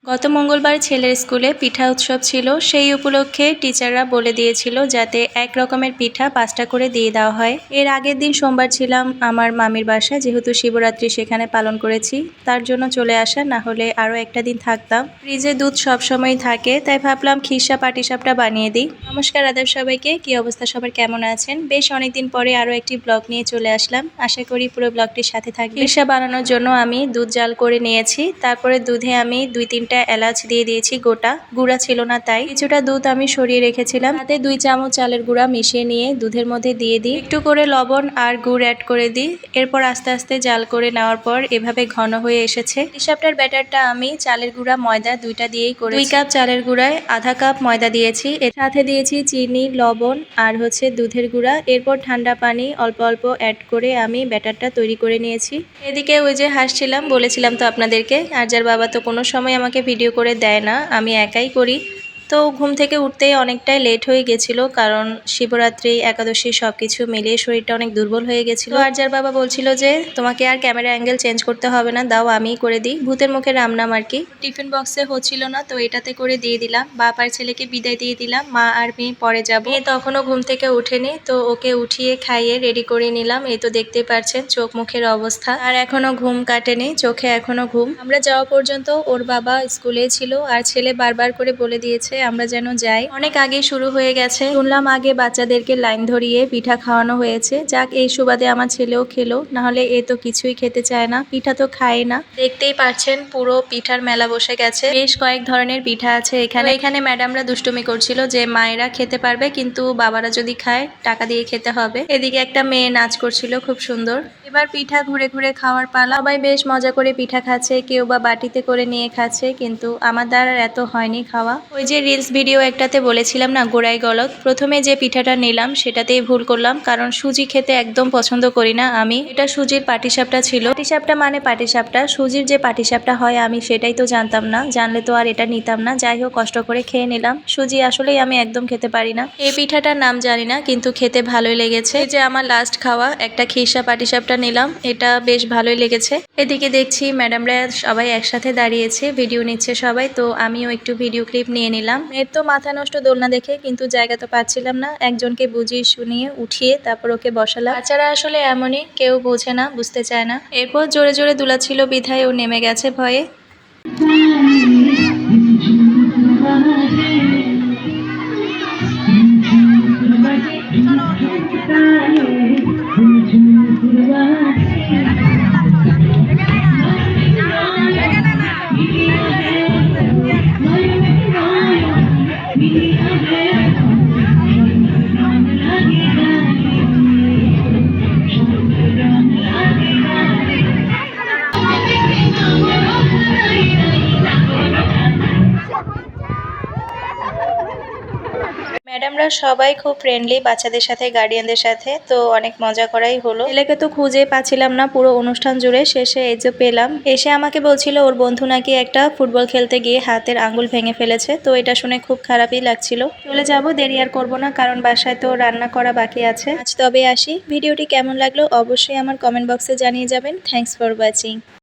গত মঙ্গলবার ছেলের স্কুলে পিঠা উৎসব ছিল। সেই উপলক্ষে টিচাররা বলে দিয়েছিল যাতে এক রকমের পিঠা 5টা করে দিয়ে দেওয়া হয়। এর আগের দিন সোমবার ছিলাম আমার মামির বাসায়, যেহেতু শিবরাত্রি সেখানে পালন করেছি, তার জন্য চলে আসা, না হলে আরও একটা দিন থাকতাম। ফ্রিজে দুধ সবসময় থাকে, তাই ভাবলাম খিরসা পাটিসাপটা বানিয়ে দিই। নমস্কার আদাব সবাইকে, কি অবস্থা সবার, কেমন আছেন? বেশ অনেকদিন পরে আরও একটি ব্লগ নিয়ে চলে আসলাম। আশা করি পুরো ব্লগটির সাথে থাকবে। খিরসা বানানোর জন্য আমি দুধ জাল করে নিয়েছি। তারপরে দুধে আমি 2-3টা এলাচ দিয়ে দিয়েছি গোটা, গুঁড়া ছিল না তাই। কিছুটা দুধ আমি সরিয়ে রেখেছিলাম, তাতে 2 চামচ চালের গুঁড়া মিশিয়ে নিয়ে দুধের মধ্যে দিয়ে দিই। একটু করে লবণ আর গুড় অ্যাড করে দিই। এরপর আস্তে আস্তে জাল করে নেওয়ার পর এভাবে ঘন হয়ে এসেছে। হিসাবটার ব্যাটারটা আমি চালের গুঁড়া ময়দা 2টা দিয়েই করেছি। 2 কাপ চালের গুঁড়ায় আধা কাপ ময়দা দিয়েছি, এর সাথে দিয়েছি চিনি, লবণ আর দুধের গুঁড়া। এরপর ঠান্ডা পানি অল্প অল্প অ্যাড করে আমি ব্যাটারটা তৈরি করে নিয়েছি। এদিকে ওই যে হাসছিলাম, বলেছিলাম তো আপনাদেরকে, আর যার বাবা তো কোনো সময় আমাকে ভিডিও করে দেয় না, আমি একাই করি। তো ঘুম থেকে উঠতেই অনেকটাই লেট হয়ে গেছিলো, কারণ শিবরাত্রি, একাদশী সব কিছু মিলিয়ে শরীরটা অনেক দুর্বল হয়ে গেছিলো। আর যার বাবা বলছিল যে তোমাকে আর ক্যামেরা অ্যাঙ্গেল চেঞ্জ করতে হবে না, দাও আমিই করে দিই। ভূতের মুখে রাম নাম আর কি। টিফিন বক্সে হচ্ছিল না, তো এটাতে করে দিয়ে দিলাম। বাপ আর ছেলেকে বিদায় দিয়ে দিলাম, মা আর মেয়ে পরে যাবো। মেয়ে তখনও ঘুম থেকে উঠেনি, তো ওকে উঠিয়ে খাইয়ে রেডি করে নিলাম। এই তো দেখতেই পাচ্ছেন চোখ মুখের অবস্থা, আর এখনো ঘুম কাটেনি, চোখে এখনো ঘুম। আমরা যাওয়া পর্যন্ত ওর বাবা স্কুলে ছিল, আর ছেলে বারবার করে বলে দিয়েছে আমরা যেন যাই। অনেক আগে শুরু হয়ে গেছে, শুনলাম আগে বাচ্চাদেরকে লাইন ধরিয়ে পিঠা খাওয়ানো হয়েছে। যাক, এই সুবাদে আমার ছেলেও খেলো, নাহলে এ তো কিছুই খেতে চায় না, পিঠা তো খায় না। দেখতেই পাচ্ছেন পুরো পিঠার মেলা বসে গেছে, বেশ কয়েক ধরনের পিঠা আছে এখানে। এখানে ম্যাডামরা দুষ্টুমি করছিল যে মায়েরা খেতে পারবে, কিন্তু বাবারা যদি খায় টাকা দিয়ে খেতে হবে। এদিকে একটা মেয়ে নাচ করছিল খুব সুন্দর। এবার পিঠা ঘুরে ঘুরে খাওয়ার পালা। সবাই বেশ মজা করে পিঠা খাচ্ছে, কেউ বা বাটিতে করে নিয়ে খাচ্ছে, কিন্তু আমার দ্বারা এত হয়নি খাওয়া। ওই যে রিলস ভিডিও একটাতে বলেছিলাম না গোড়াই গলদ, প্রথমে যে পিঠাটা নিলাম সেটাতেই ভুল করলাম, কারণ সুজি খেতে একদম পছন্দ করি না আমি। এটা সুজির পাটিসাপটা ছিল। পাটিসাপটা মানে পাটিসাপটা, সুজির যে পাটিসাপটা হয় আমি সেটাই তো জানতাম না, জানলে তো আর এটা নিতাম না। যাই হোক, কষ্ট করে খেয়ে নিলাম। সুজি আসলেই আমি একদম খেতে পারি না। এই পিঠাটার নাম জানি না, কিন্তু খেতে ভালোই লেগেছে। এই যে আমার লাস্ট খাওয়া একটা খিরসা পাটিসাপটা নিলাম, এটা বেশ ভালোই লেগেছে। এদিকে দেখছি ম্যাডামরা সবাই একসাথে দাঁড়িয়েছে, ভিডিও নিচ্ছে সবাই, তো আমিও একটু ভিডিও ক্লিপ নিয়ে নিলাম। এর তো মাথা নষ্ট দোলনা দেখে, কিন্তু জায়গা তো পাচ্ছিলাম না, একজনকে বুঝিয়ে শুনিয়ে উঠিয়ে তারপর ওকে বসালাম। বাচ্চারা আসলে এমনই, কেউ বোঝে না, বুঝতে চায় না। এরপর জোরে জোরে দুলাচ্ছিল বিধায় ও নেমে গেছে ভয়ে। ম্যাডামরা সবাই খুব ফ্রেন্ডলি বাচ্চাদের সাথে, গার্ডিয়ানদের সাথে, তো অনেক মজা করাই হলো। ছেলেকে তো খুঁজে পাচ্ছিলাম না পুরো অনুষ্ঠান জুড়ে, শেষে এই যে পেলাম। এসে আমাকে বলছিল ওর বন্ধু নাকি একটা ফুটবল খেলতে গিয়ে হাতের আঙ্গুল ভেঙে ফেলেছে, তো এটা শুনে খুব খারাপই লাগছিল। চলে যাব, দেরি আর করবো না, কারণ বাসায় তো রান্না করা বাকি আছে। আজ তবে আসি। ভিডিওটি কেমন লাগলো অবশ্যই আমার কমেন্ট বক্সে জানিয়ে যাবেন। Thanks for watching.